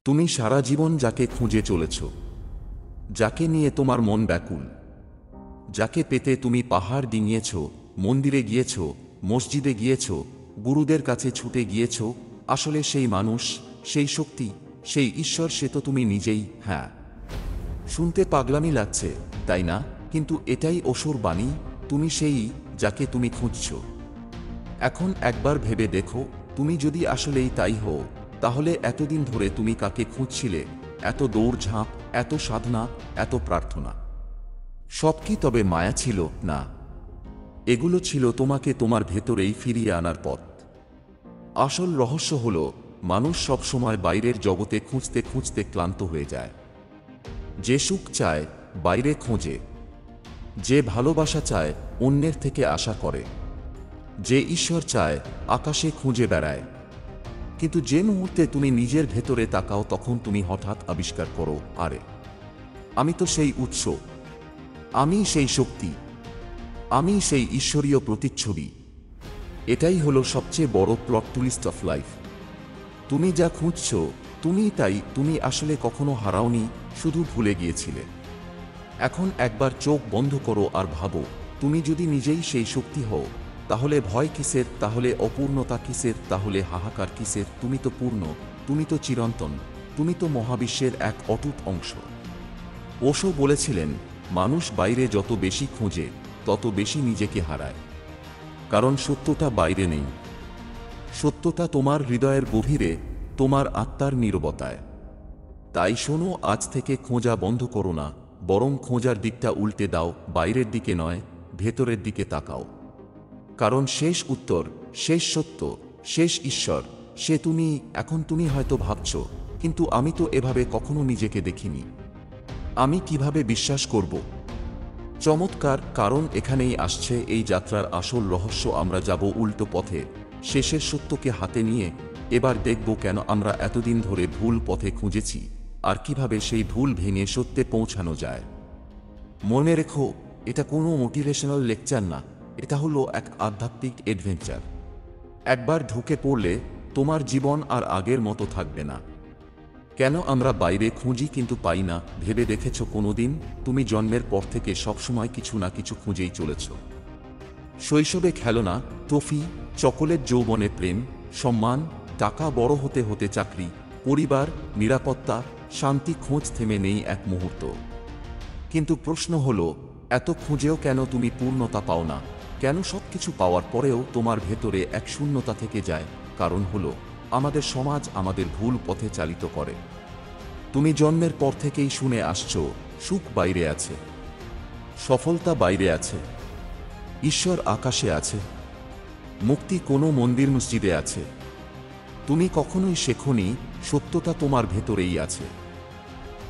তুমি সারা জীবন যাকে খুঁজে চলেছ, যাকে নিয়ে তোমার মন ব্যাকুল, যাকে পেতে তুমি পাহাড় ডিঙিয়েছ, মন্দিরে গিয়েছ, মসজিদে গিয়েছ, গুরুদের কাছে ছুটে গিয়েছ, আসলে সেই মানুষ, সেই শক্তি, সেই ঈশ্বর সে তো তুমি নিজেই। হ্যাঁ, শুনতে পাগলামি লাগছে তাই না? কিন্তু এটাই অসুর বাণী। তুমি সেই যাকে তুমি খুঁজছ। এখন একবার ভেবে দেখো, তুমি যদি আসলেই তাই হও, তাহলে এতদিন ধরে তুমি কাকে খুঁজছিলে? এত দৌড়ঝাঁপ, এত সাধনা, এত প্রার্থনা, সব কি তবে মায়া ছিল? না, এগুলো ছিল তোমাকে তোমার ভেতরেই ফিরিয়ে আনার পথ। আসল রহস্য হল, মানুষ সবসময় বাইরের জগতে খুঁজতে খুঁজতে ক্লান্ত হয়ে যায়। যে সুখ চায় বাইরে খোঁজে, যে ভালোবাসা চায় অন্যের থেকে আশা করে, যে ঈশ্বর চায় আকাশে খুঁজে বেড়ায়। কিন্তু যে মুহূর্তে তুমি নিজের ভেতরে তাকাও, তখন তুমি হঠাৎ আবিষ্কার করো, আরে আমি তো সেই উৎস, আমি সেই শক্তি, আমি সেই ঈশ্বরীয় প্রতিচ্ছবি। এটাই হলো সবচেয়ে বড় প্লট টুইস্ট অফ লাইফ। তুমি যা খুঁজছ তুমিই তাই। তুমি আসলে কখনো হারাওনি, শুধু ভুলে গিয়েছিলে। এখন একবার চোখ বন্ধ করো আর ভাবো, তুমি যদি নিজেই সেই শক্তি হও, তাহলে ভয় কিসের? তাহলে অপূর্ণতা কিসের? তাহলে হাহাকার কিসের? তুমি তো পূর্ণ, তুমি তো চিরন্তন, তুমি তো মহাবিশ্বের এক অটুট অংশ। ওশো বলেছিলেন, মানুষ বাইরে যত বেশি খোঁজে তত বেশি নিজেকে হারায়। কারণ সত্যটা বাইরে নেই, সত্যটা তোমার হৃদয়ের গভীরে, তোমার আত্মার নীরবতায়। তাই শোনো, আজ থেকে খোঁজা বন্ধ করো না, বরং খোঁজার দিকটা উল্টে দাও। বাইরের দিকে নয়, ভেতরের দিকে তাকাও। কারণ শেষ উত্তর, শেষ সত্য, শেষ ঈশ্বর সে তুমি। এখন তুমি হয়তো ভাবছ, কিন্তু আমি তো এভাবে কখনো নিজেকে দেখিনি, আমি কিভাবে বিশ্বাস করব? চমৎকার, কারণ এখানেই আসছে এই যাত্রার আসল রহস্য। আমরা যাব উল্টো পথে, শেষের সত্যকে হাতে নিয়ে। এবার দেখব কেন আমরা এতদিন ধরে ভুল পথে খুঁজেছি, আর কিভাবে সেই ভুল ভেঙে সত্যে পৌঁছানো যায়। মনে রেখো, এটা কোনো মোটিভেশনাল লেকচার না, এটা হলো এক আধ্যাত্মিক অ্যাডভেঞ্চার। একবার ঢুকে পড়লে তোমার জীবন আর আগের মতো থাকবে না। কেন আমরা বাইরে খুঁজি কিন্তু পাই না? ভেবে দেখেছ কোনোদিন? তুমি জন্মের পর থেকে সবসময় কিছু না কিছু খুঁজেই চলেছ। শৈশবে খেলনা, ট্রফি, চকোলেট, যৌবনে প্রেম, সম্মান, টাকা, বড় হতে হতে চাকরি, পরিবার, নিরাপত্তা, শান্তি। খোঁজ থেমে নেই এক মুহূর্ত। কিন্তু প্রশ্ন হলো, এত খুঁজেও কেন তুমি পূর্ণতা পাও না? কেন সবকিছু পাওয়ার পরেও তোমার ভেতরে এক শূন্যতা থেকে যায়? কারণ হলো, আমাদের সমাজ আমাদের ভুল পথে চালিত করে। তুমি জন্মের পর থেকেই শুনে আসছো, সুখ বাইরে আছে, সফলতা বাইরে আছে, ঈশ্বর আকাশে আছে, মুক্তি কোনো মন্দির মসজিদে আছে। তুমি কখনোই শেখোনি সত্যতা তোমার ভেতরেই আছে।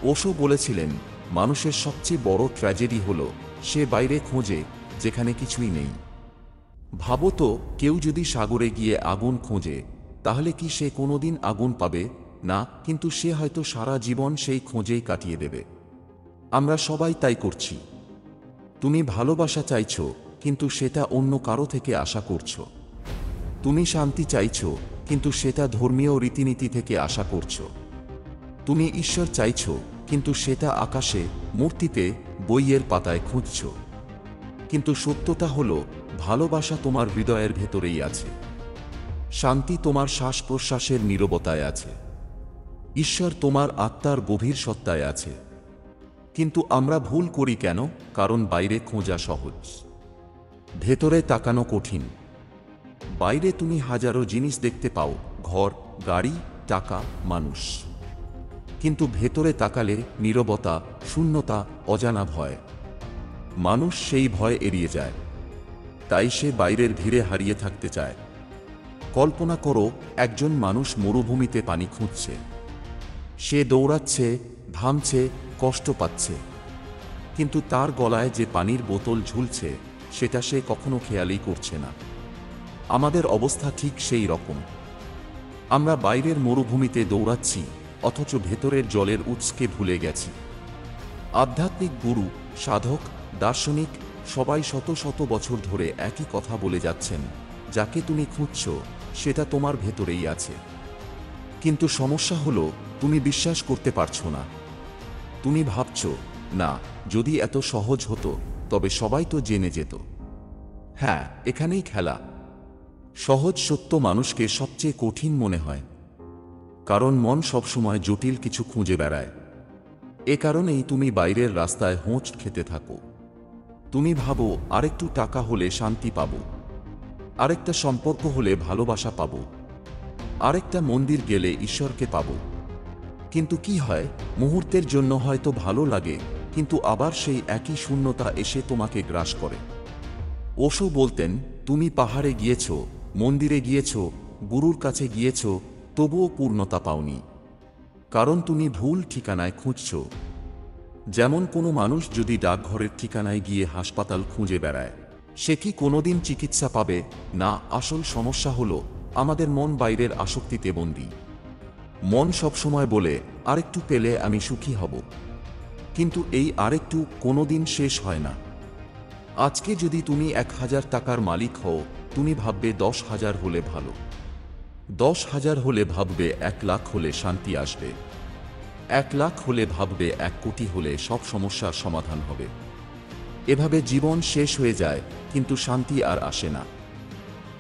ওশো বলেছিলেন, মানুষের সবচেয়ে বড় ট্র্যাজেডি হলো সে বাইরে খোঁজে যেখানে কিছুই নেই। ভাবো তো, কেউ যদি সাগরে গিয়ে আগুন খোঁজে, তাহলে কি সে কোনোদিন আগুন পাবে? না, কিন্তু সে হয়তো সারা জীবন সেই খোঁজেই কাটিয়ে দেবে। আমরা সবাই তাই করছি। তুমি ভালোবাসা চাইছো, কিন্তু সেটা অন্য কারো থেকে আশা করছো। তুমি শান্তি চাইছো, কিন্তু সেটা ধর্মীয় রীতিনীতি থেকে আশা করছো। তুমি ঈশ্বর চাইছো, কিন্তু সেটা আকাশে, মূর্তিতে, বইয়ের পাতায় খুঁজছো। কিন্তু সত্যতা হলো, ভালোবাসা তোমার হৃদয়ের ভেতরেই আছে, শান্তি তোমার শ্বাস প্রশ্বাসের নীরবতায় আছে, ঈশ্বর তোমার আত্মার গভীর সত্তায় আছে। কিন্তু আমরা ভুল করি কেন? কারণ বাইরে খোঁজা সহজ, ভেতরে তাকানো কঠিন। বাইরে তুমি হাজারো জিনিস দেখতে পাও, ঘর, গাড়ি, টাকা, মানুষ। কিন্তু ভেতরে তাকালে নীরবতা, শূন্যতা, অজানা ভয়। মানুষ সেই ভয় এড়িয়ে যায়, তাই সে বাইরের ভিড়ে হারিয়ে থাকতে চায়। কল্পনা করো, একজন মানুষ মরুভূমিতে পানি খুঁজছে। সে দৌড়াচ্ছে, ঘামছে, কষ্ট পাচ্ছে, কিন্তু তার গলায় যে পানির বোতল ঝুলছে সেটা সে কখনো খেয়ালই করছে না। আমাদের অবস্থা ঠিক সেই রকম। আমরা বাইরের মরুভূমিতে দৌড়াচ্ছি, অথচ ভেতরের জলের উৎসকে ভুলে গেছি। আধ্যাত্মিক গুরু, সাধক, দার্শনিক সবাই শত শত বছর ধরে একই কথা বলে যাচ্ছেন, যাকে তুমি খুঁজছ সেটা তোমার ভেতরেই আছে। কিন্তু সমস্যা হলো তুমি বিশ্বাস করতে পারছো না। তুমি ভাবছো, না, যদি এত সহজ হতো তবে সবাই তো জেনে যেত। হ্যাঁ, এখানেই খেলা। সহজ সত্য মানুষকে সবচেয়ে কঠিন মনে হয়, কারণ মন সবসময় জটিল কিছু খুঁজে বেড়ায়। এ কারণেই তুমি বাইরের রাস্তায় হোঁচ খেতে থাকো। তুমি ভাবো আরেকটু টাকা হলে শান্তি পাবো, আরেকটা সম্পর্ক হলে ভালোবাসা পাবো, আরেকটা মন্দির গেলে ঈশ্বরকে পাবো। কিন্তু কি হয়, মুহূর্তের জন্য হয়তো ভালো লাগে, কিন্তু আবার সেই একই শূন্যতা এসে তোমাকে গ্রাস করে। ওশো বলতেন, তুমি পাহাড়ে গিয়েছ, মন্দিরে গিয়েছ, গুরুর কাছে গিয়েছ, তবুও পূর্ণতা পাওনি, কারণ তুমি ভুল ঠিকানায় খুঁজছ। যেমন কোনো মানুষ যদি ডাকঘরের ঠিকানায় গিয়ে হাসপাতাল খুঁজে বেড়ায়, সে কি কোনোদিন চিকিৎসা পাবে? না। আসল সমস্যা হলো আমাদের মন বাইরের আসক্তিতে বন্দী। মন সবসময় বলে, আরেকটু পেলে আমি সুখী হব, কিন্তু এই আরেকটু কোনোদিন শেষ হয় না। আজকে যদি তুমি 1000 টাকার মালিক হও, তুমি ভাববে 10,000 হলে ভালো, 10,000 হলে ভাববে 1 লাখ হলে শান্তি আসবে, 1 লাখ হলে ভাববে 1 কোটি হলে সব সমস্যার সমাধান হবে। এভাবে জীবন শেষ হয়ে যায়, কিন্তু শান্তি আর আসে না।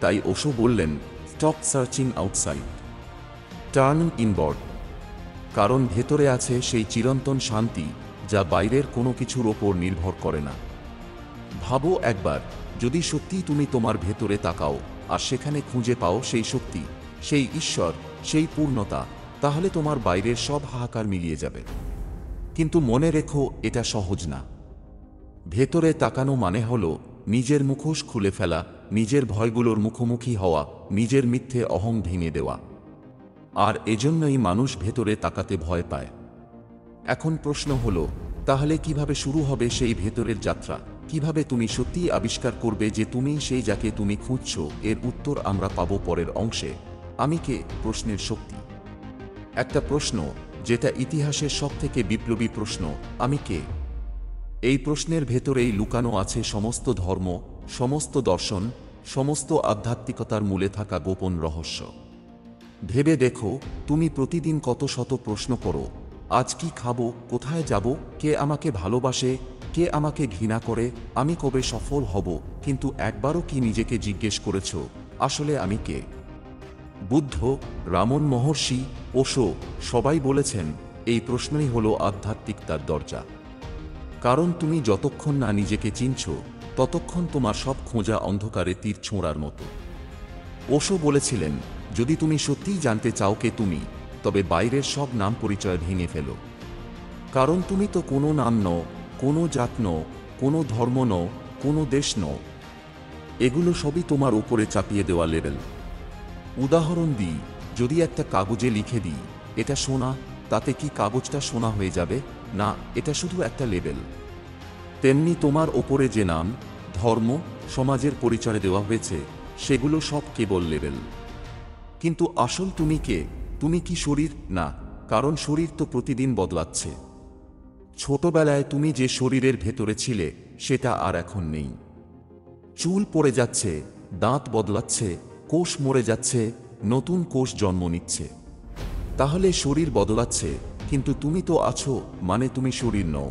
তাই ওশো বললেন, stop searching outside, turn inward. কারণ ভেতরে আছে সেই চিরন্তন শান্তি, যা বাইরের কোনো কিছুর ওপর নির্ভর করে না। ভাবো একবার, যদি সত্যি তুমি তোমার ভেতরে তাকাও আর সেখানে খুঁজে পাও সেই শক্তি, সেই ঈশ্বর, সেই পূর্ণতা, তাহলে তোমার বাইরের সব হাহাকার মিলিয়ে যাবে। কিন্তু মনে রেখো, এটা সহজ না। ভেতরে তাকানো মানে হলো নিজের মুখোশ খুলে ফেলা, নিজের ভয়গুলোর মুখোমুখি হওয়া, নিজের মিথ্যে অহং ভেঙে দেওয়া। আর এজন্যই মানুষ ভেতরে তাকাতে ভয় পায়। এখন প্রশ্ন হলো, তাহলে কিভাবে শুরু হবে সেই ভেতরের যাত্রা? কিভাবে তুমি সত্যিই আবিষ্কার করবে যে তুমি সেই যাকে তুমি খুঁজছো? এর উত্তর আমরা পাবো পরের অংশে। আমি কে? প্রশ্নের শক্তি। একটা প্রশ্ন যেটা ইতিহাসের সবথেকে বিপ্লবী প্রশ্ন, আমি কে? এই প্রশ্নের ভেতরেই লুকানো আছে সমস্ত ধর্ম, সমস্ত দর্শন, সমস্ত আধ্যাত্মিকতার মূলে থাকা গোপন রহস্য। ভেবে দেখো, তুমি প্রতিদিন কত শত প্রশ্ন করো। আজ কি খাবো? কোথায় যাব? কে আমাকে ভালোবাসে? কে আমাকে ঘৃণা করে? আমি কবে সফল হব? কিন্তু একবারও কি নিজেকে জিজ্ঞেস করেছ, আসলে আমি কে? বুদ্ধ, রামন মহর্ষি, ওশো সবাই বলেছেন, এই প্রশ্নই হলো আধ্যাত্মিকতার দরজা। কারণ তুমি যতক্ষণ না নিজেকে চিনছ, ততক্ষণ তোমার সব খোঁজা অন্ধকারে তীর ছোঁড়ার মতো। ওশো বলেছিলেন, যদি তুমি সত্যিই জানতে চাও কে তুমি, তবে বাইরের সব নাম পরিচয় ভেঙে ফেলো। কারণ তুমি তো কোনো নাম নও, কোনো জাত নও, কোনো ধর্ম নও, কোনো দেশ নও। এগুলো সবই তোমার উপরে চাপিয়ে দেওয়া লেবেল। উদাহরণ দিই, যদি একটা কাগজে লিখে দিই, এটা সোনা, তাতে কি কাগজটা সোনা হয়ে যাবে? না, এটা শুধু একটা লেবেল। তেমনি তোমার ওপরে যে নাম, ধর্ম, সমাজের পরিচয় দেওয়া হয়েছে, সেগুলো সব কেবল লেবেল। কিন্তু আসল তুমি কে? তুমি কি শরীর? না, কারণ শরীর তো প্রতিদিন বদলাচ্ছে। ছোটবেলায় তুমি যে শরীরের ভেতরে ছিলে, সেটা আর এখন নেই। চুল পড়ে যাচ্ছে, দাঁত বদলাচ্ছে, কোষ মরে যাচ্ছে, নতুন কোষ জন্ম নিচ্ছে। তাহলে শরীর বদলাচ্ছে, কিন্তু তুমি তো আছো, মানে তুমি শরীর নও।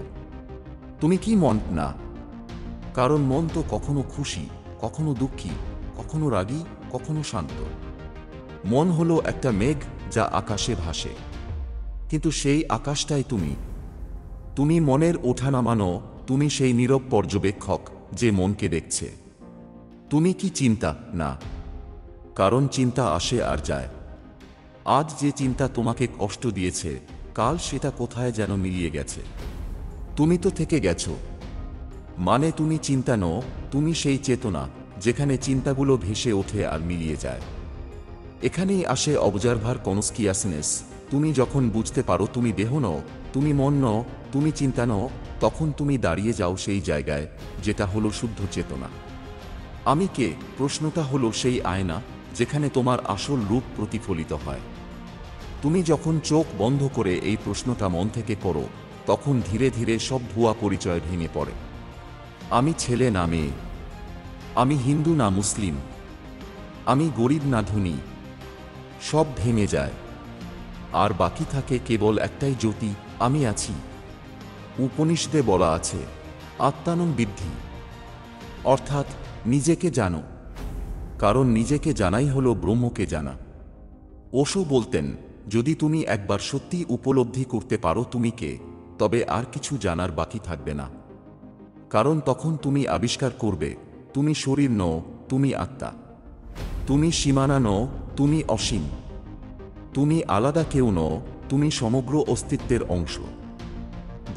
তুমি কি মন? না, কারণ মন তো কখনো খুশি, কখনো দুঃখী, কখনো রাগী, কখনো শান্ত। মন হলো একটা মেঘ যা আকাশে ভাসে, কিন্তু সেই আকাশটাই তুমি। তুমি মনের ওঠানামা নও, তুমি সেই নীরব পর্যবেক্ষক যে মনকে দেখছে। তুমি কি চিন্তা? না, কারণ চিন্তা আসে আর যায়। আজ যে চিন্তা তোমাকে কষ্ট দিয়েছে, কাল সেটা কোথায় যেন মিলিয়ে গেছে। তুমি তো থেকে গেছো। মানে তুমি চিন্তা নও, তুমি সেই চেতনা যেখানে চিন্তাগুলো ভেসে ওঠে আর মিলিয়ে যায়। এখানেই আসে অবজারভার কনস্কিয়াসনেস। তুমি যখন বুঝতে পারো তুমি দেহ নও, তুমি মন নও, তুমি চিন্তা নও, তখন তুমি দাঁড়িয়ে যাও সেই জায়গায় যেটা হলো শুদ্ধ চেতনা। আমি কে? প্রশ্নটা হলো সেই আয়না যেখানে তোমার আসল রূপ প্রতিফলিত হয়। তুমি যখন চোখ বন্ধ করে এই প্রশ্নটা মন থেকে করো, তখন ধীরে ধীরে সব ভুয়া পরিচয় ভেঙে পড়ে। আমি ছেলে না মেয়ে, আমি হিন্দু না মুসলিম, আমি গরিব না ধনী, সব ভেঙে যায়। আর বাকি থাকে কেবল একটাই জ্যোতি, আমি আছি। উপনিষদে বলা আছে আত্মানং বিদ্ধি, অর্থাৎ নিজেকে জানো, কারণ নিজেকে জানাই হলো ব্রহ্মকে জানা। ওশো বলতেন, যদি তুমি একবার সত্যি উপলব্ধি করতে পারো তুমি কে, তবে আর কিছু জানার বাকি থাকবে না। কারণ তখন তুমি আবিষ্কার করবে তুমি শরীর নও, তুমি আত্মা। তুমি সীমানা নও, তুমি অসীম। তুমি আলাদা কেউ নও, তুমি সমগ্র অস্তিত্বের অংশ।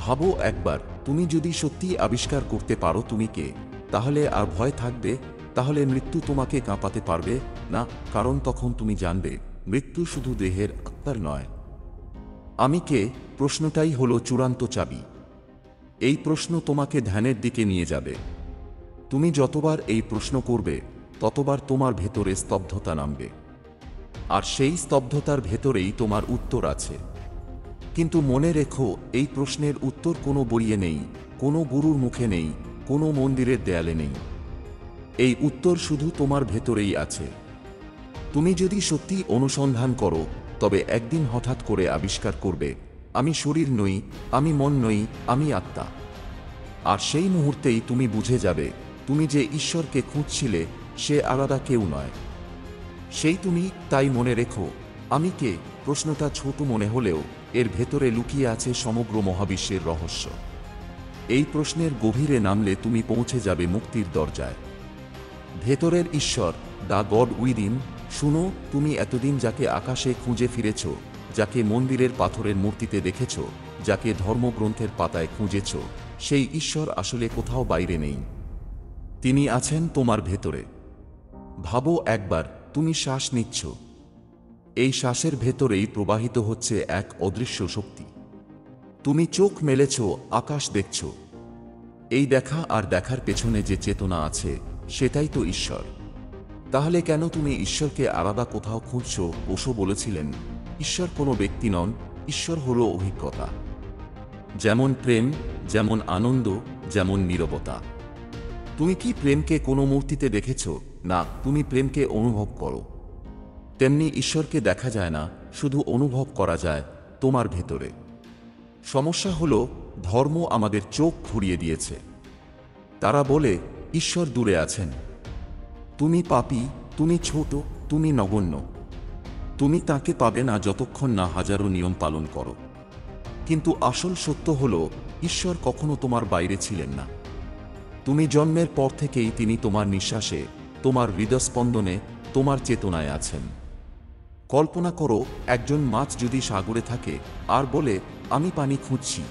ভাবো একবার, তুমি যদি সত্যি আবিষ্কার করতে পারো তুমি কে, তাহলে আর ভয় থাকবে? তাহলে মৃত্যু তোমাকে কাঁপাতে পারবে না, কারণ তখন তুমি জানবে মৃত্যু শুধু দেহের, আত্মার নয়। আমি কে প্রশ্নটাই হলো চূড়ান্ত চাবি। এই প্রশ্ন তোমাকে ধ্যানের দিকে নিয়ে যাবে। তুমি যতবার এই প্রশ্ন করবে ততবার তোমার ভেতরে স্তব্ধতা নামবে, আর সেই স্তব্ধতার ভেতরেই তোমার উত্তর আছে। কিন্তু মনে রেখো, এই প্রশ্নের উত্তর কোনো বইয়ে নেই, কোনো গুরুর মুখে নেই, কোনো মন্দিরের দেয়ালে নেই। এই উত্তর শুধু তোমার ভেতরেই আছে। তুমি যদি সত্যি অনুসন্ধান করো তবে একদিন হঠাৎ করে আবিষ্কার করবে আমি শরীর নই, আমি মন নই, আমি আত্মা। আর সেই মুহূর্তেই তুমি বুঝে যাবে তুমি যে ঈশ্বরকে খুঁজছিলে সে আলাদা কেউ নয়, সেই তুমি। তাই মনে রেখো, আমি কে প্রশ্নটা ছোট মনে হলেও এর ভেতরে লুকিয়ে আছে সমগ্র মহাবিশ্বের রহস্য। এই প্রশ্নের গভীরে নামলে তুমি পৌঁছে যাবে মুক্তির দরজায়। ভেতরের ঈশ্বর, দ্য গড উইদিন। শুনো, তুমি এতদিন যাকে আকাশে খুঁজে ফিরেছ, যাকে মন্দিরের পাথরের মূর্তিতে দেখেছ, যাকে ধর্মগ্রন্থের পাতায় খুঁজেছ, সেই ঈশ্বর আসলে কোথাও বাইরে নেই। তিনি আছেন তোমার ভেতরে। ভাবো একবার, তুমি শ্বাস নিচ্ছ, এই শ্বাসের ভেতরেই প্রবাহিত হচ্ছে এক অদৃশ্য শক্তি। তুমি চোখ মেলেছ, আকাশ দেখছ। এই দেখা আর দেখার পেছনে যে চেতনা আছে সেটাই তো ঈশ্বর। তাহলে কেন তুমি ঈশ্বরকে আলাদা কোথাও খুঁজছ? ওশো বলেছিলেন, ঈশ্বর কোনো ব্যক্তি নন, ঈশ্বর হলো অভিজ্ঞতা। যেমন প্রেম, যেমন আনন্দ, যেমন নীরবতা। তুমি কি প্রেমকে কোনো মূর্তিতে দেখেছ? না, তুমি প্রেমকে অনুভব করো। তেমনি ঈশ্বরকে দেখা যায় না, শুধু অনুভব করা যায় তোমার ভেতরে। সমস্যা হলো ধর্ম আমাদের চোখ ঘুরিয়ে দিয়েছে। তারা বলে ঈশ্বর দূরে আছেন, তুমি পাপী, তুমি ছোট, তুমি নগণ্য, তুমি তাকে পাবে না যতক্ষণ না হাজারো নিয়ম পালন করো। কিন্তু আসল সত্য হলো ঈশ্বর কখনো তোমার বাইরে ছিলেন না। তুমি জন্মের পর থেকেই তিনি তোমার নিঃশ্বাসে, তোমার হৃদস্পন্দনে, তোমার চেতনায় আছেন। কল্পনা করো, একজন মাছ যদি সাগরে থাকে আর বলে আমি পানি খুঁজছি।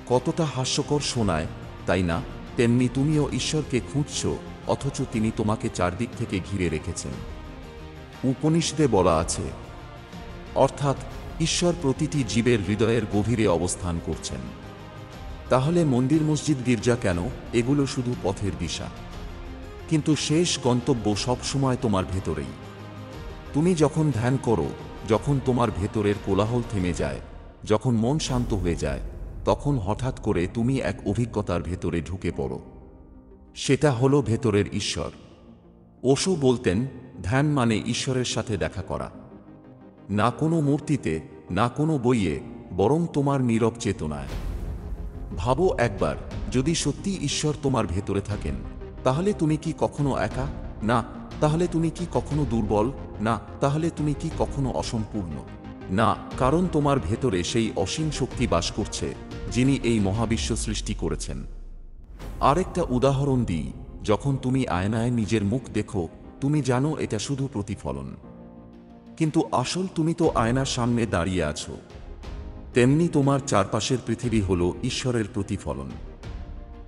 কতটা হাস্যকর শোনায়, তাই না? তেমনি তুমিও ঈশ্বরকে খুঁজছ, অথচ তিনি তোমাকে চারদিক থেকে ঘিরে রেখেছেন। উপনিষদে বলা আছে, অর্থাৎ ঈশ্বর প্রতিটি জীবের হৃদয়ের গভীরে অবস্থান করছেন। তাহলে মন্দির, মসজিদ, গির্জা কেন? এগুলো শুধু পথের দিশা, কিন্তু শেষ গন্তব্য সব সময় তোমার ভেতরেই। তুমি যখন ধ্যান করো, যখন তোমার ভেতরের কোলাহল থেমে যায়, যখন মন শান্ত হয়ে যায়, তখন হঠাৎ করে তুমি এক অভিজ্ঞতার ভেতরে ঢুকে পড়ো। সেটা হলো ভেতরের ঈশ্বর। ওশো বলতেন, ধ্যান মানে ঈশ্বরের সাথে দেখা করা। না কোনো মূর্তিতে, না কোনো বইয়ে, বরং তোমার নীরব চেতনায়। ভাবো একবার, যদি সত্যি ঈশ্বর তোমার ভেতরে থাকেন, তাহলে তুমি কি কখনো একা? না। তাহলে তুমি কি কখনো দুর্বল? না। তাহলে তুমি কি কখনো অসম্পূর্ণ? না, কারণ তোমার ভেতরে সেই অসীম শক্তি বাস করছে যিনি এই মহাবিশ্ব সৃষ্টি করেছেন। আরেকটা উদাহরণ দিই, যখন তুমি আয়নায় নিজের মুখ দেখো, তুমি জানো এটা শুধু প্রতিফলন, কিন্তু আসল তুমি তো আয়নার সামনে দাঁড়িয়ে আছো। তেমনি তোমার চারপাশের পৃথিবী হলো ঈশ্বরের প্রতিফলন,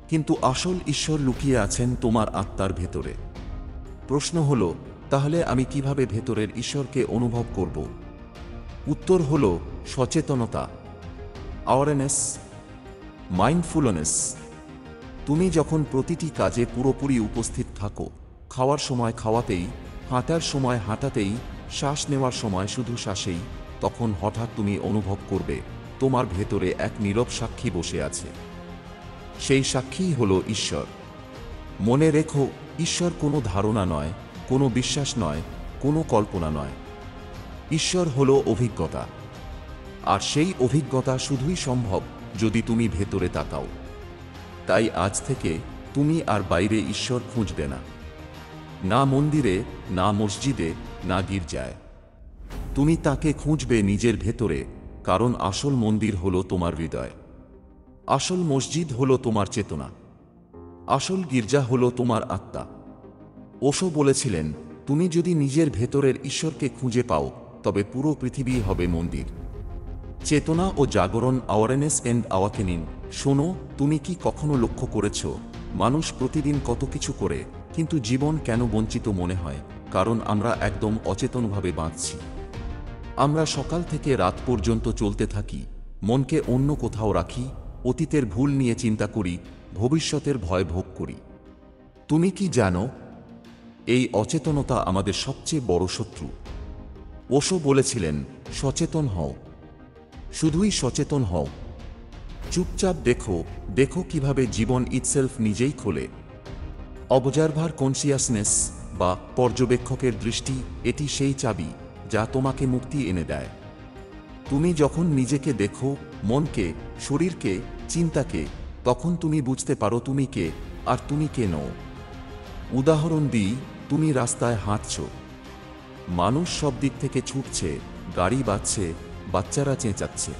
কিন্তু আসল ঈশ্বর লুকিয়ে আছেন তোমার আত্মার ভেতরে। প্রশ্ন হলো, তাহলে আমি কিভাবে ভেতরের ঈশ্বরকে অনুভব করব? উত্তর হলো সচেতনতা, অ্যাওয়ারনেস, মাইন্ডফুলনেস। তুমি যখন প্রতিটি কাজে পুরোপুরি উপস্থিত থাকো, খাওয়ার সময় খাওয়াতেই, হাঁটার সময় হাঁটাতেই, শ্বাস নেওয়ার সময় শুধু শ্বাসেই, তখন হঠাৎ তুমি অনুভব করবে তোমার ভেতরে এক নীরব সাক্ষী বসে আছে। সেই সাক্ষীই হলো ঈশ্বর। মনে রেখো, ঈশ্বর কোনো ধারণা নয়, কোনো বিশ্বাস নয়, কোনো কল্পনা নয়। ঈশ্বর হলো অভিজ্ঞতা। আর সেই অভিজ্ঞতা শুধুই সম্ভব যদি তুমি ভেতরে তাকাও। তাই আজ থেকে তুমি আর বাইরে ঈশ্বর খুঁজবে না, না মন্দিরে, না মসজিদে, না গির্জায়। তুমি তাকে খুঁজবে নিজের ভেতরে, কারণ আসল মন্দির হলো তোমার হৃদয়, আসল মসজিদ হলো তোমার চেতনা, আসল গির্জা হলো তোমার আত্মা। ওশো বলেছিলেন, তুমি যদি নিজের ভেতরের ঈশ্বরকে খুঁজে পাও তবে পুরো পৃথিবী হবে মন্দির। চেতনা ও জাগরণ, অ্যাওয়ারনেস এন্ড অ্যাওয়াকেনিং। শোনো, তুমি কি কখনো লক্ষ্য করেছ মানুষ প্রতিদিন কত কিছু করে, কিন্তু জীবন কেন বঞ্চিত মনে হয়? কারণ আমরা একদম অচেতনভাবে বাঁচছি। আমরা সকাল থেকে রাত পর্যন্ত চলতে থাকি, মনকে অন্য কোথাও রাখি, অতীতের ভুল নিয়ে চিন্তা করি, ভবিষ্যতের ভয় ভোগ করি। তুমি কি জানো, এই অচেতনতা আমাদের সবচেয়ে বড় শত্রু। ওশো বলেছিলেন, সচেতন হও, শুধুই সচেতন হও। চুপচাপ দেখো, দেখো কিভাবে জীবন ইটসেলফ নিজেই খোলে। অবজারভার কনসিয়াসনেস বা পর্যবেক্ষকের দৃষ্টি, এটি সেই চাবি যা তোমাকে মুক্তি এনে দেয়। তুমি যখন নিজেকে দেখো, মনকে, শরীরকে, চিন্তাকে, তখন তুমি বুঝতে পারো তুমি কে আর তুমি কে নও। উদাহরণ দিই, তুমি রাস্তায় হাঁটছ, মানুষ সব দিক থেকে ছুটছে, গাড়ি বাজছে, বাচ্চারা চেঁচাচ্ছে।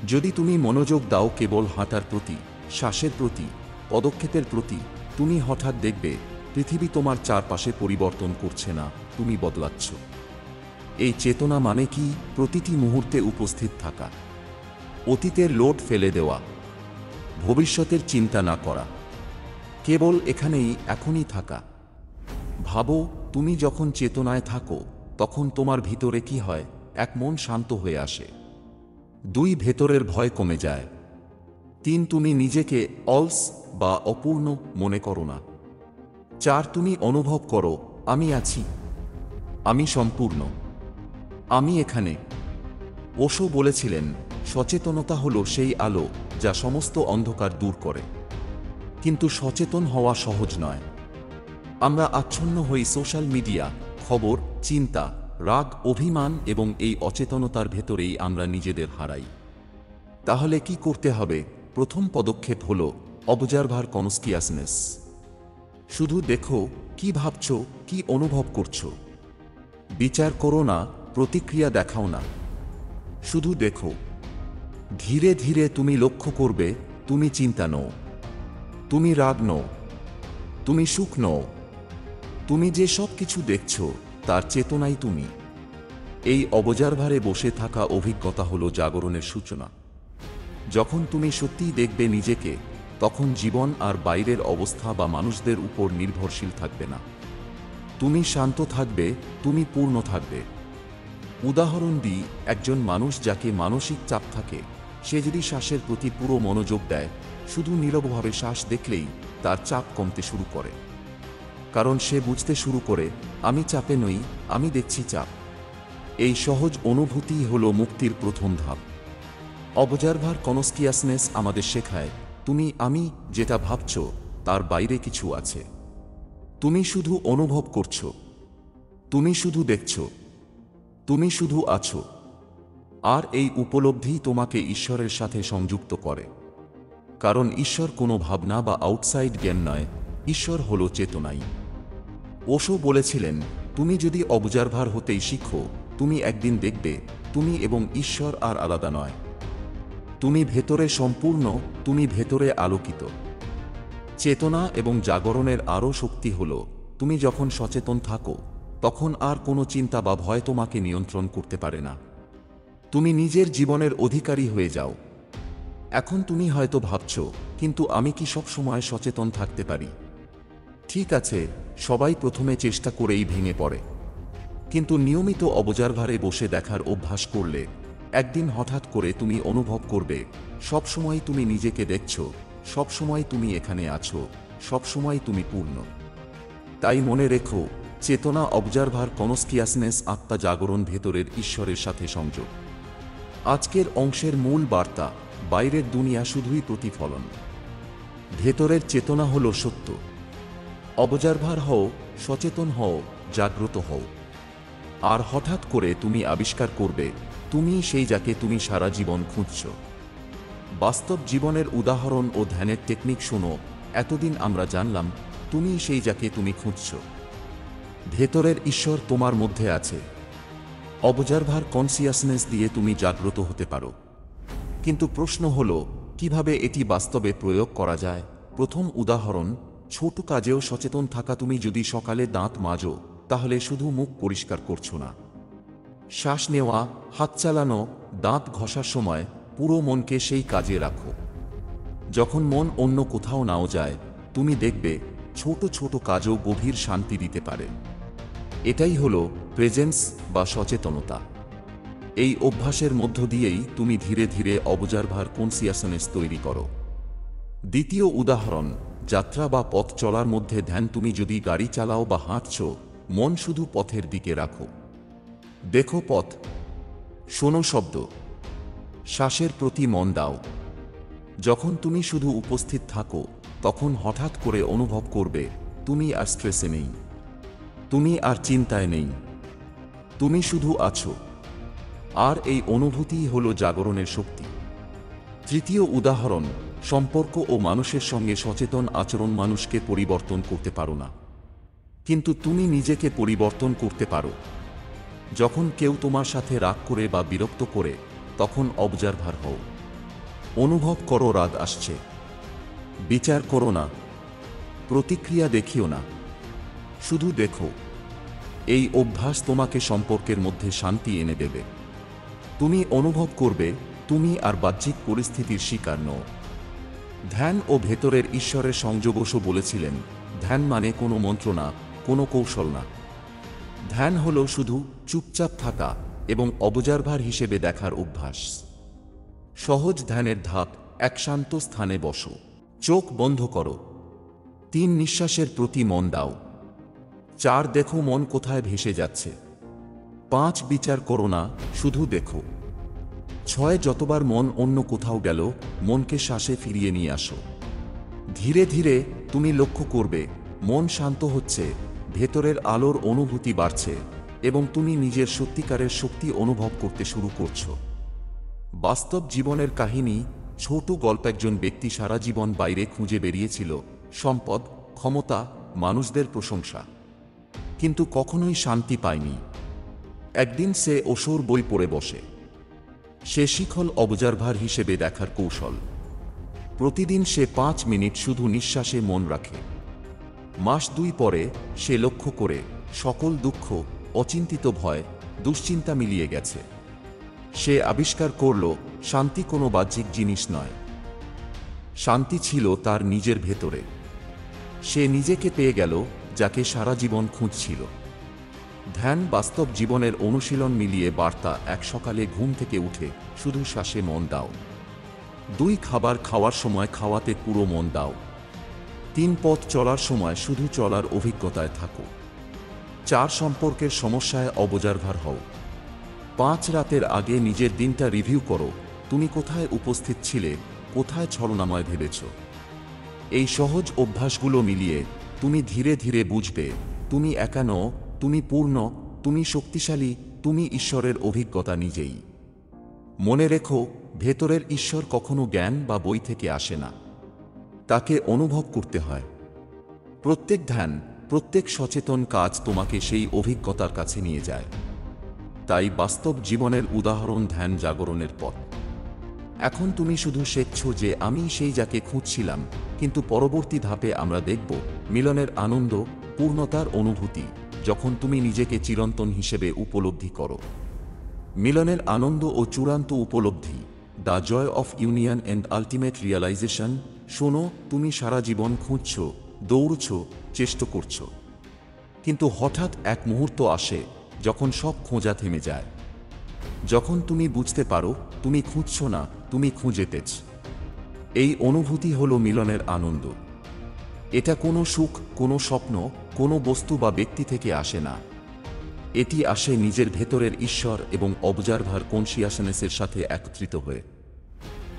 যদি তুমি মনোযোগ দাও কেবল হাঁটার প্রতি, শ্বাসের প্রতি, পদক্ষেপের প্রতি, তুমি হঠাৎ দেখবে পৃথিবী তোমার চারপাশে পরিবর্তন করছে না, তুমি বদলাচ্ছ। এই চেতনা মানে কি? প্রতিটি মুহূর্তে উপস্থিত থাকা, অতীতের লোড ফেলে দেওয়া, ভবিষ্যতের চিন্তা না করা, কেবল এখানেই এখনই থাকা। ভাবো, তুমি যখন চেতনায় থাকো তখন তোমার ভিতরে কি হয়? এক, মন শান্ত হয়ে আসে। 2, ভেতরের ভয় কমে যায়। 3, তুমি নিজেকে অলস বা অপূর্ণ মনে করো না। 4, তুমি অনুভব করো, আমি আছি, আমি সম্পূর্ণ, আমি এখানে। ওশো বলেছিলেন, সচেতনতা হলো সেই আলো যা সমস্ত অন্ধকার দূর করে। কিন্তু সচেতন হওয়া সহজ নয়। আমরা আচ্ছন্ন হই সোশ্যাল মিডিয়া, খবর, চিন্তা, রাগ, অভিমান, এবং এই অচেতনতার ভেতরেই আমরা নিজেদের হারাই। তাহলে কি করতে হবে? প্রথম পদক্ষেপ হল অবজারভার কনসিয়াসনেস। শুধু দেখো, কি ভাবছো, কি অনুভব করছো। বিচার করো না, প্রতিক্রিয়া দেখাও না, শুধু দেখো। ধীরে ধীরে তুমি লক্ষ্য করবে, তুমি চিন্তা নও, তুমি রাগ নও, তুমি সুখ নও, তুমি যে সব কিছু দেখছো তার চেতনাই তুমি। এই অবজারভারে বসে থাকা অভিজ্ঞতা হলো জাগরণের সূচনা। যখন তুমি সত্যিই দেখবে নিজেকে, তখন জীবন আর বাইরের অবস্থা বা মানুষদের উপর নির্ভরশীল থাকবে না। তুমি শান্ত থাকবে, তুমি পূর্ণ থাকবে। উদাহরণ দিই, একজন মানুষ যাকে মানসিক চাপ থাকে, সে যদি শ্বাসের প্রতি পুরো মনোযোগ দেয়, শুধু নীরবভাবে শ্বাস দেখলেই তার চাপ কমতে শুরু করে। কারণ সে বুঝতে শুরু করে, আমি চাপে নই, আমি দেখছি চাপ। এই সহজ অনুভূতিই হলো মুক্তির প্রথম ধাপ। অবজারভার কনসিয়াসনেস আমাদের শেখায়, তুমি, আমি যেটা ভাবছ তার বাইরে কিছু আছে। তুমি শুধু অনুভব করছো, তুমি শুধু দেখছো, তুমি শুধু আছো। আর এই উপলব্ধি তোমাকে ঈশ্বরের সাথে সংযুক্ত করে। কারণ ঈশ্বর কোনো ভাবনা বা আউটসাইড জ্ঞান নয়, ঈশ্বর হলো চেতনাই। ওশো বলেছিলেন, তুমি যদি অবজারভার হতেই শিখো, তুমি একদিন দেখবে তুমি এবং ঈশ্বর আর আলাদা নয়। তুমি ভেতরে সম্পূর্ণ, তুমি ভেতরে আলোকিত। চেতনা এবং জাগরণের আরও শক্তি হল, তুমি যখন সচেতন থাকো তখন আর কোনো চিন্তা বা ভয় তোমাকে নিয়ন্ত্রণ করতে পারে না। তুমি নিজের জীবনের অধিকারী হয়ে যাও। এখন তুমি হয়তো ভাবছ, কিন্তু আমি কি সব সময় সচেতন থাকতে পারি? ঠিক আছে, সবাই প্রথমে চেষ্টা করেই ভেঙে পড়ে। কিন্তু নিয়মিত অবজারভারে বসে দেখার অভ্যাস করলে একদিন হঠাৎ করে তুমি অনুভব করবে, সব সময় তুমি নিজেকে দেখছো, সব সময় তুমি এখানে আছো, সব সময় তুমি পূর্ণ। তাই মনে রেখো, চেতনা, অবজারভার কনসিয়াসনেস, আত্মা জাগরণ, ভেতরের ঈশ্বরের সাথে সংযোগ। আজকের অংশের মূল বার্তা, বাইরের দুনিয়া শুধুই প্রতিফলন, ভেতরের চেতনা হলো সত্য। অবজারভার হও, সচেতন হও, জাগ্রত হও। আর হঠাৎ করে তুমি আবিষ্কার করবে তুমি সেই যাকে তুমি সারা জীবন খুঁজছ। বাস্তব জীবনের উদাহরণ ও ধ্যানের টেকনিক শোনো। এতদিন আমরা জানলাম তুমি সেই যাকে তুমি খুঁজছ। ভেতরের ঈশ্বর তোমার মধ্যে আছে। অবজারভার কনসিয়াসনেস দিয়ে তুমি জাগ্রত হতে পারো। কিন্তু প্রশ্ন হলো কিভাবে এটি বাস্তবে প্রয়োগ করা যায়। প্রথম উদাহরণ, ছোট কাজেও সচেতন থাকা। তুমি যদি সকালে দাঁত মাজো, তাহলে শুধু মুখ পরিষ্কার করছো না। শ্বাস নেওয়া, হাত চালানো, দাঁত ঘষার সময় পুরো মনকে সেই কাজে রাখো। যখন মন অন্য কোথাও নাও যায়, তুমি দেখবে ছোট ছোট কাজও গভীর শান্তি দিতে পারে। এটাই হলো প্রেজেন্স বা সচেতনতা। এই অভ্যাসের মধ্য দিয়েই তুমি ধীরে ধীরে অবজারভার কনসিয়াসনেস তৈরি করো। দ্বিতীয় উদাহরণ, যাত্রা বা পথ চলার মধ্যে ধ্যান। তুমি যদি গাড়ি চালাও বা হাঁটছো, মন শুধু পথের দিকে রাখো। দেখো পথ, শোনো শব্দ, শ্বাসের প্রতি মন দাও। যখন তুমি শুধু উপস্থিত থাকো, তখন হঠাৎ করে অনুভব করবে তুমি আর স্ট্রেসে নেই, তুমি আর চিন্তায় নেই, তুমি শুধু আছো। আর এই অনুভূতিই হলো জাগরণের শক্তি। তৃতীয় উদাহরণ, সম্পর্ক ও মানুষের সঙ্গে সচেতন আচরণ। মানুষকে পরিবর্তন করতে পারো না, কিন্তু তুমি নিজেকে পরিবর্তন করতে পারো। যখন কেউ তোমার সাথে রাগ করে বা বিরক্ত করে, তখন অবজারভার হও। অনুভব করো রাগ আসছে, বিচার করো না, প্রতিক্রিয়া দেখিও না, শুধু দেখো। এই অভ্যাস তোমাকে সম্পর্কের মধ্যে শান্তি এনে দেবে। তুমি অনুভব করবে তুমি আর বাহ্যিক পরিস্থিতির শিকার নও। ধ্যান ও ভেতরের ঈশ্বরের সংযোগ। ওশো বলেছিলেন, ধ্যান মানে কোনো মন্ত্র না, কোনো কৌশল না। ধ্যান হলো শুধু চুপচাপ থাকা এবং অবজারভার হিসেবে দেখার অভ্যাস। সহজ ধ্যানের ধাপ, এক শান্ত স্থানে বসো, চোখ বন্ধ করো, 3 নিঃশ্বাসের প্রতি মন দাও। 4 দেখো মন কোথায় ভেসে যাচ্ছে। 5 বিচার করো না, শুধু দেখো। 6 যতবার মন অন্য কোথাও গেল, মনকে শ্বাসে ফিরিয়ে নিয়ে আসো। ধীরে ধীরে তুমি লক্ষ্য করবে মন শান্ত হচ্ছে, ভেতরের আলোর অনুভূতি বাড়ছে এবং তুমি নিজের সত্যিকারের শক্তি অনুভব করতে শুরু করছো। বাস্তব জীবনের কাহিনী, ছোট গল্প। একজন ব্যক্তি সারা জীবন বাইরে খুঁজে বেরিয়েছিল সম্পদ, ক্ষমতা, মানুষদের প্রশংসা, কিন্তু কখনোই শান্তি পায়নি। একদিন সে ওশোর বই পড়ে বসে। সে শিখল অবজারভার হিসেবে দেখার কৌশল। প্রতিদিন সে 5 মিনিট শুধু নিঃশ্বাসে মন রাখে। মাস 2 পরে সে লক্ষ্য করে সকল দুঃখ, অচিন্তিত ভয়, দুশ্চিন্তা মিলিয়ে গেছে। সে আবিষ্কার করল শান্তি কোনো বাহ্যিক জিনিস নয়, শান্তি ছিল তার নিজের ভেতরে। সে নিজেকে পেয়ে গেল যাকে সারা জীবন খুঁজছিল। ধ্যান বাস্তব জীবনের অনুশীলন মিলিয়ে বার্তা। 1 সকালে ঘুম থেকে উঠে শুধু শ্বাসে মন দাও। 2 খাবার খাওয়ার সময় খাওয়াতে পুরো মন দাও। 3 পথ চলার সময় শুধু চলার অভিজ্ঞতায় থাকো। 4 সম্পর্কের সমস্যায় অবজারভার হও। 5 রাতের আগে নিজের দিনটা রিভিউ করো। তুমি কোথায় উপস্থিত ছিলে, কোথায় ছলনাময় ভেবেছ। এই সহজ অভ্যাসগুলো মিলিয়ে তুমি ধীরে ধীরে বুঝবে তুমি একা নও, তুমি পূর্ণ, তুমি শক্তিশালী, তুমি ঈশ্বরের অভিজ্ঞতা নিজেই। মনে রেখো, ভেতরের ঈশ্বর কখনো জ্ঞান বা বই থেকে আসে না, তাকে অনুভব করতে হয়। প্রত্যেক ধ্যান, প্রত্যেক সচেতন কাজ তোমাকে সেই অভিজ্ঞতার কাছে নিয়ে যায়। তাই বাস্তব জীবনের উদাহরণ ধ্যান জাগরণের পথ। এখন তুমি শুধু শেখছো যে আমি সেই যাকে খুঁজছিলাম, কিন্তু পরবর্তী ধাপে আমরা দেখব মিলনের আনন্দ, পূর্ণতার অনুভূতি, যখন তুমি নিজেকে চিরন্তন হিসেবে উপলব্ধি করো। মিলনের আনন্দ ও চূড়ান্ত উপলব্ধি, the joy of union and ultimate realisation. শোনো, তুমি সারা জীবন খুঁজছ, দৌড়ছ, চেষ্টা করছ, কিন্তু হঠাৎ এক মুহূর্ত আসে যখন সব খোঁজা থেমে যায়। যখন তুমি বুঝতে পারো তুমি খুঁজছ না, তুমি খুঁজেতেছ। এই অনুভূতি হলো মিলনের আনন্দ। এটা কোনো সুখ, কোনো স্বপ্ন, কোনো বস্তু বা ব্যক্তি থেকে আসে না। এটি আসে নিজের ভেতরের ঈশ্বর এবং অবজারভার কনসিয়াসনেসের সাথে একত্রিত হয়ে।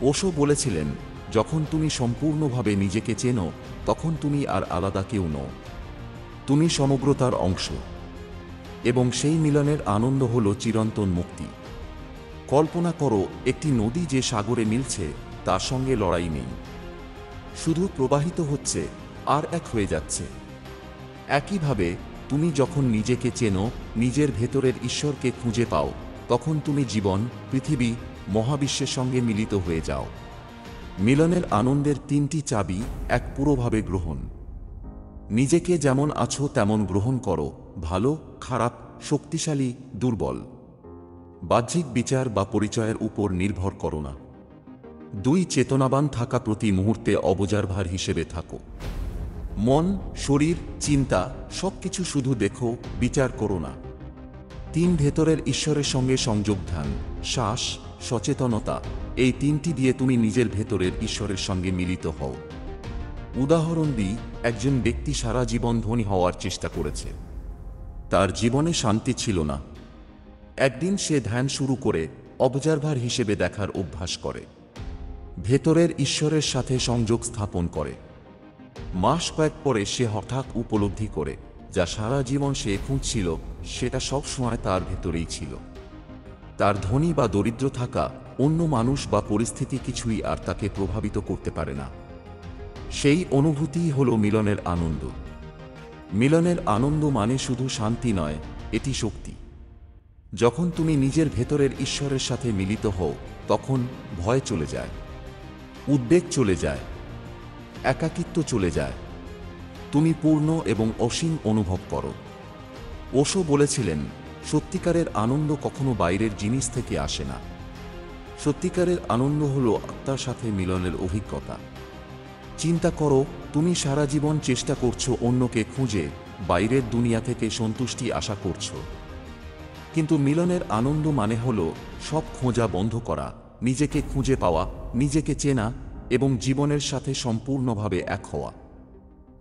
ওশো বলেছিলেন, যখন তুমি সম্পূর্ণভাবে নিজেকে চেনো, তখন তুমি আর আলাদা কেউ নও, তুমি সমগ্রতার অংশ। এবং সেই মিলনের আনন্দ হল চিরন্তন মুক্তি। কল্পনা করো একটি নদী যে সাগরে মিলছে, তার সঙ্গে লড়াই নেই, শুধু প্রবাহিত হচ্ছে আর এক হয়ে যাচ্ছে। একইভাবে তুমি যখন নিজেকে চেনো, নিজের ভেতরের ঈশ্বরকে খুঁজে পাও, তখন তুমি জীবন, পৃথিবী, মহাবিশ্বের সঙ্গে মিলিত হয়ে যাও। মিলনের আনন্দের তিনটি চাবি। এক, পুরোভাবে গ্রহণ। নিজেকে যেমন আছো তেমন গ্রহণ করো, ভালো, খারাপ, শক্তিশালী, দুর্বল। বাহ্যিক বিচার বা পরিচয়ের উপর নির্ভর করো না। 2, চেতনাবান থাকা, প্রতি মুহূর্তে অবজারভার হিসেবে থাকো। মন, শরীর, চিন্তা সবকিছু শুধু দেখো, বিচার করো না। 3, ভেতরের ঈশ্বরের সঙ্গে সংযোগ, ধ্যান, শ্বাস, সচেতনতা, এই তিনটি দিয়ে তুমি নিজের ভেতরের ঈশ্বরের সঙ্গে মিলিত হও। উদাহরণ দিই, একজন ব্যক্তি সারা জীবন ধনী হওয়ার চেষ্টা করেছে। তার জীবনে শান্তি ছিল না। একদিন সে ধ্যান শুরু করে অবজারভার হিসেবে দেখার অভ্যাস করে, ভেতরের ঈশ্বরের সাথে সংযোগ স্থাপন করে। মাস কয়েক পরে সে হঠাৎ উপলব্ধি করে, যা সারা জীবন সে খুঁজছিল সেটা সব সময় তার ভেতরেই ছিল। তার ধনী বা দরিদ্র থাকা, অন্য মানুষ বা পরিস্থিতি কিছুই আর তাকে প্রভাবিত করতে পারে না। সেই অনুভূতিই হল মিলনের আনন্দ। মিলনের আনন্দ মানে শুধু শান্তি নয়, এটি শক্তি। যখন তুমি নিজের ভেতরের ঈশ্বরের সাথে মিলিত হও, তখন ভয় চলে যায়, উদ্বেগ চলে যায়, একাকিত্ব চলে যায়। তুমি পূর্ণ এবং অসীম অনুভব করো। ওশো বলেছিলেন, সত্যিকারের আনন্দ কখনো বাইরের জিনিস থেকে আসে না। সত্যিকারের আনন্দ হল আত্মার সাথে মিলনের অভিজ্ঞতা। চিন্তা করো, তুমি সারা জীবন চেষ্টা করছো অন্যকে খুঁজে, বাইরের দুনিয়া থেকে সন্তুষ্টি আশা করছো। কিন্তু মিলনের আনন্দ মানে হল সব খোঁজা বন্ধ করা, নিজেকে খুঁজে পাওয়া, নিজেকে চেনা এবং জীবনের সাথে সম্পূর্ণভাবে এক হওয়া।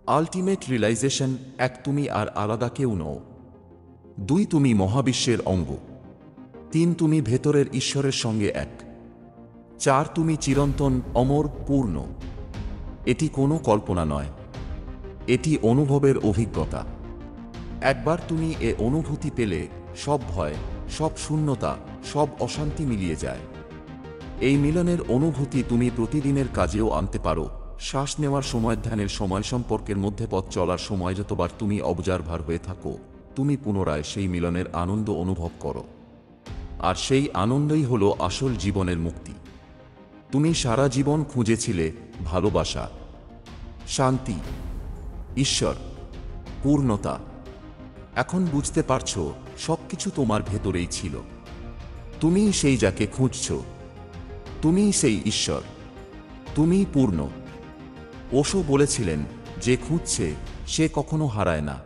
Ultimate realisation. 1, তুমি আর আলাদা কেউ নও। 2, তুমি মহাবিশ্বের অঙ্গ। 3, তুমি ভেতরের ঈশ্বরের সঙ্গে এক। 4, তুমি চিরন্তন, অমর, পূর্ণ। এটি কোনো কল্পনা নয়, এটি অনুভবের অভিজ্ঞতা। একবার তুমি এ অনুভূতি পেলে, সব ভয়, সব শূন্যতা, সব অশান্তি মিলিয়ে যায়। এই মিলনের অনুভূতি তুমি প্রতিদিনের কাজেও আনতে পারো। শ্বাস নেওয়ার সময়, ধ্যানের সময়, সম্পর্কের মধ্যে পথ চলার সময়, যতবার তুমি অবজারভার হয়ে থাকো, তুমি পুনরায় সেই মিলনের আনন্দ অনুভব করো। আর সেই আনন্দই হলো আসল জীবনের মুক্তি। তুমি সারা জীবন খুঁজেছিলে ভালোবাসা, শান্তি, ঈশ্বর, পূর্ণতা। এখন বুঝতে পারছো সবকিছু তোমার ভেতরেই ছিল। তুমিই সেই যাকে খুঁজছো, তুমিই সেই ঈশ্বর, তুমিই পূর্ণ। ওশো বলেছিলেন, যে খুঁজছে সে কখনো হারায় না,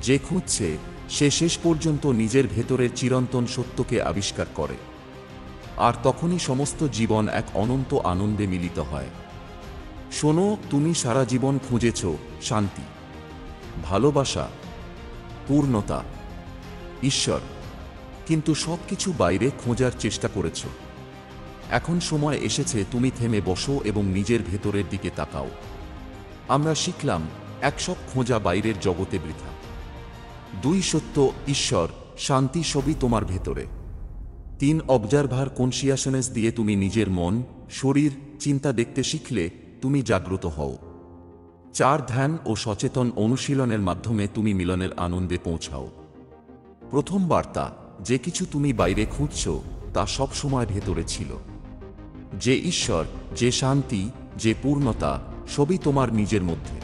যে খুঁজছে সে শেষ পর্যন্ত নিজের ভেতরের চিরন্তন সত্যকে আবিষ্কার করে। আর তখনই সমস্ত জীবন এক অনন্ত আনন্দে মিলিত হয়। শোনো, তুমি সারা জীবন খুঁজেছ শান্তি, ভালোবাসা, পূর্ণতা, ঈশ্বর, কিন্তু সবকিছু বাইরে খোঁজার চেষ্টা করেছ। এখন সময় এসেছে তুমি থেমে বসো এবং নিজের ভেতরের দিকে তাকাও। আমরা শিখলাম, 1, সব খোঁজা বাইরের জগতে বৃথা। 2, সত্য, ঈশ্বর, শান্তি সবই তোমার ভেতরে। 3, অবজারভার কনসিয়াসনেস দিয়ে তুমি নিজের মন, শরীর, চিন্তা দেখতে শিখলে তুমি জাগ্রত হও। 4, ধ্যান ও সচেতন অনুশীলনের মাধ্যমে তুমি মিলনের আনন্দে পৌঁছাও। প্রথম বার্তা, যে কিছু তুমি বাইরে খুঁজছ তা সব সময় ভেতরে ছিল। যে ঈশ্বর, যে শান্তি, যে পূর্ণতা, সবই তোমার নিজের মধ্যে।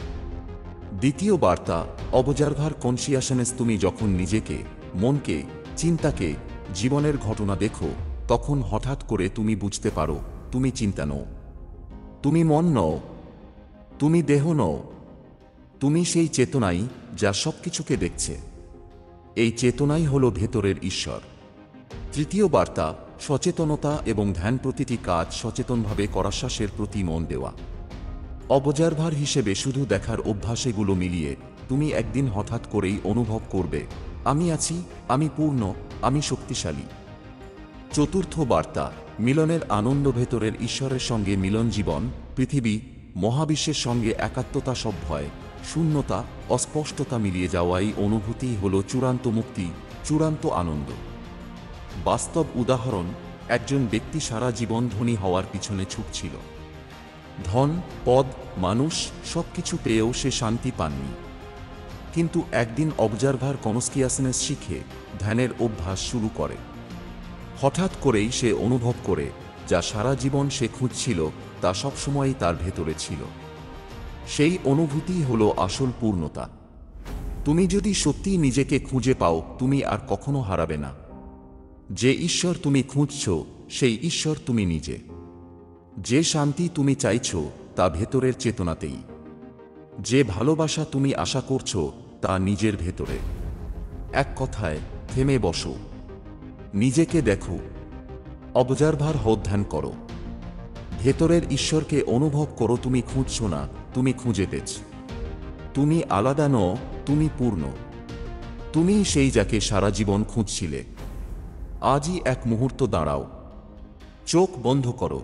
দ্বিতীয় বার্তা, অবজারভার কনসিয়াসনেস, তুমি যখন নিজেকে, মনকে, চিন্তাকে, জীবনের ঘটনা দেখো, তখন হঠাৎ করে তুমি বুঝতে পারো তুমি চিন্তা নও, তুমি মন নও, তুমি দেহ নও, তুমি সেই চেতনাই যা সবকিছুকে দেখছে। এই চেতনাই হল ভেতরের ঈশ্বর। তৃতীয় বার্তা, সচেতনতা এবং ধ্যান, প্রতিটি কাজ সচেতনভাবে করা, শ্বাসের প্রতি মন দেওয়া। অবজারভার হিসেবে শুধু দেখার অভ্যাসেগুলো মিলিয়ে তুমি একদিন হঠাৎ করেই অনুভব করবে, আমি আছি, আমি পূর্ণ, আমি শক্তিশালী। চতুর্থ বার্তা, মিলনের আনন্দ, ভেতরের ঈশ্বরের সঙ্গে মিলন, জীবন, পৃথিবী, মহাবিশ্বের সঙ্গে একাত্মতা, সব ভয়, শূন্যতা, অস্পষ্টতা মিলিয়ে যাওয়া এই অনুভূতিই হল চূড়ান্ত মুক্তি, চূড়ান্ত আনন্দ। বাস্তব উদাহরণ, একজন ব্যক্তি সারা জীবন ধনী হওয়ার পিছনে ছুটছিল। ধন, পদ, মানুষ সবকিছু পেয়েও সে শান্তি পাননি। কিন্তু একদিন অবজারভার কনস্কিয়াসনেস শিখে ধ্যানের অভ্যাস শুরু করে। হঠাৎ করেই সে অনুভব করে যা সারা জীবন সে খুঁজছিল তা সবসময়ই তার ভেতরে ছিল। সেই অনুভূতিই হলো আসল পূর্ণতা। তুমি যদি সত্যিই নিজেকে খুঁজে পাও, তুমি আর কখনো হারাবে না। যে ঈশ্বর তুমি খুঁজছ সেই ঈশ্বর তুমি নিজে। যে শান্তি তুমি চাইছ তা ভেতরের চেতনাতেই। যে ভালোবাসা তুমি আশা করছো তা নিজের ভেতরে। এক কথায়, থেমে বসো, নিজেকে দেখো, অবজারভার হও, ধ্যান করো। ভেতরের ঈশ্বরকে অনুভব করো। তুমি খুঁজছো না, তুমি খুঁজে পেয়েছ। তুমি আলাদা নও, তুমি পূর্ণ। তুমিই সেই যাকে সারা জীবন খুঁজছিলে। আজই এক মুহূর্ত দাঁড়াও, চোখ বন্ধ করো,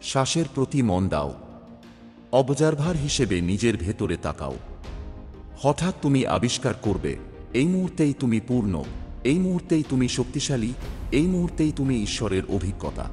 শ্বাসের প্রতি মন দাও, অবজারভার হিসেবে নিজের ভেতরে তাকাও। হঠাৎ তুমি আবিষ্কার করবে এই মুহূর্তেই তুমি পূর্ণ, এই মুহূর্তেই তুমি শক্তিশালী, এই মুহূর্তেই তুমি ঈশ্বরের অভিজ্ঞতা।